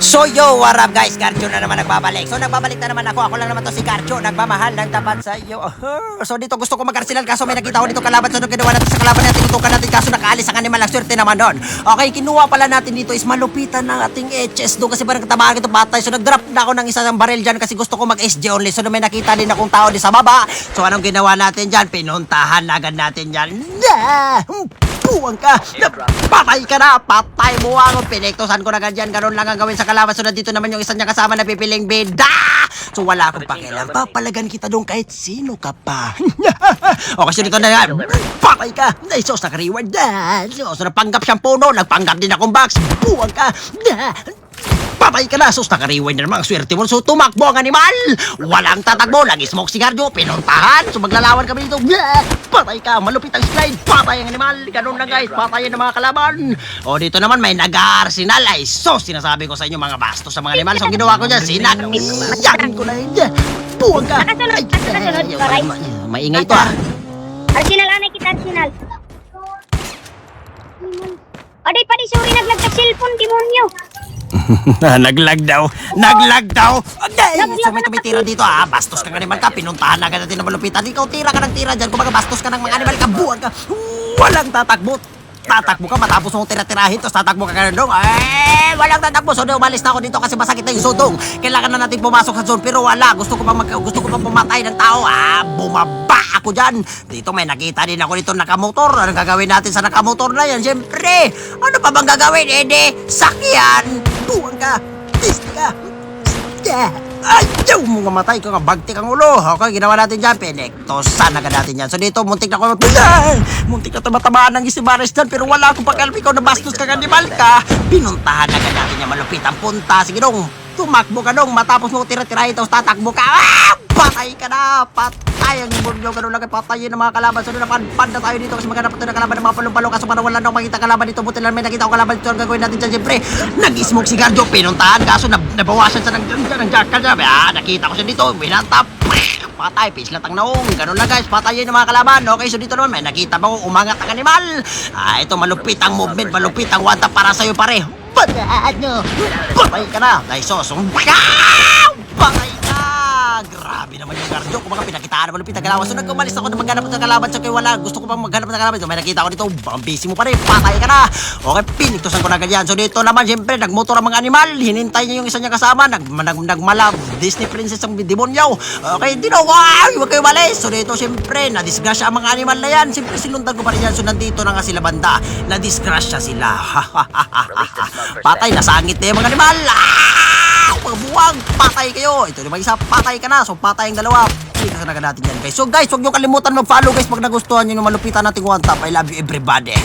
So yo, what up guys? Garcho na naman nagbabalik. So nagbabalik na naman ako. Ako lang naman to si Garcho. Nagmamahal ng tapat sa iyo. So dito gusto ko mag-arsenal kaso may nakita ko dito kalaban. So nung ginawa natin sa kalaban natin, tutukan natin kaso nakaalis ang animal. Ang swerte naman doon. Okay, kinuha pala natin dito is malupitan ng ating HS doon kasi parang katamaan ito batay. So nag-drop na ako ng isa ng baril dyan kasi gusto ko mag-SG only. So may nakita din akong tao di sa baba. So anong ginawa natin dyan? Pinuntahan agad natin dyan. Buwang ka! Patay ka na! Patay mo ang pinektosan ko na ganyan. Ganun lang ang gawin sa kalaban. So nandito naman yung isa niya kasama na pipiling bida! So wala akong pakialam. Papalagan kita doon kahit sino ka pa. Okay, so dito na yan. Patay ka! So naka-reward na. So napanggap siyang puno. Nagpanggap din akong box. Buwang ka! Patay ka na! So naka-rewind na naman ang swerte mo. So tumakbo ang animal! Walang tatakbo! Nag-smoke si Garjo! Pinuntahan! So maglalawan kami dito! Patay ka! Malupit ang slide! Patay ang animal! Ganun lang guys! Patayin ng mga kalaban! O dito naman may nag-arsenal! Ay so sinasabi ko sa inyo mga bastos sa mga animal! So ginawa ko dyan! Sinakyan ko na yun! Buwag ka! Ay, maingay to ah! Arsenal, anay kita Arsenal. Aday pa di sorry naglagtag cellphone, demonyo. Naglag daw! Naglag daw! Okay! So may tumitira dito ah! Bastos ka ng animal ka! Pinuntahan na agad natin na malupitan! Ikaw tira ka ng tira dyan! Kung baga bastos ka ng mga animal ka! Buwag ka! Walang tatakbo! Tatakbo ka matapos mong tira-tirahin tapos tatakbo ka ganun. Walang tatakbo. So umalis na ako dito kasi masakit na yung sudong. Kailangan na natin pumasok sa zone pero wala. Gusto ko pa pumatay ng tao. Bumaba ako dyan. Dito may nakita din ako dito nakamotor. Anong gagawin natin sa nakamotor na yan? Siyempre, ano pa bang gagawin? Sakyan! Buwang ka! Piste ka! Ayaw mo mamatay ka nga, bagti kang ulo. Okay, ginawa natin dyan, pinektosan agad natin yan. So dito, muntik na ako, muntik na tumatamaan ng isibares dyan, pero wala akong pagkalap, ikaw na bastos ka animal ka. Pinuntahan agad natin yan, malupit ang punta. Sige dong, tumakbo ka dong, matapos mo tira-tirahin, tapos tatakbo ka. Patay ka na, patay ang demonyo, ganun lang, patayin ng mga kalaban. So napanpad na tayo dito kasi maghanap ito ng kalaban ng mga palong-palong. Kaso parang wala na akong makita kalaban dito, buti lang may nakita ko kalaban dito. Ang gagawin natin dyan, siyempre, nag-smoke si Garjo, pinuntahan, kaso nabawasan siya ng jackal niya. Nakita ko siya dito, binantap, patay, pislat ang naong, ganun lang guys, patayin ng mga kalaban. Okay, so dito naman, may nakita ba ko, umangat ang animal. Ito, malupit ang movement, malupit ang wanta para sa'yo pare. Patay ka na, guys, so, patay ka! Grabe naman yung Garjo. Kung mga pinakitaan naman yung pinagkalawan. So nagkumalis ako na maghanap ng kalaban. So kaya wala. Gusto ko pang maghanap ng kalaban. So may nakita ko dito. Ang busy mo pa rin. Patay ka na. Okay, pinigtosan ko na ganyan. So dito naman, siyempre, nagmotor ang mga animal. Hinintay niya yung isa niya kasama. Nagmalab. Disney princess ang demonyo. Okay, dito. Wow! Huwag kayo malis. So dito, siyempre, nadisgrasya ang mga animal na yan. Siyempre, sinundan ko pa rin yan. So nandito na nga sila banda. Nadisgrasya sila. Patay. Nasangit na yung mga animal. Pagbuwag, patay kayo. Ito naman isa, patay ka na. So patay ang dalawa. Pinagkasan agad natin yan guys. So guys, huwag nyo kalimutan mag-follow guys pag nagustuhan nyo yung malupitan nating one tap. I love you everybody.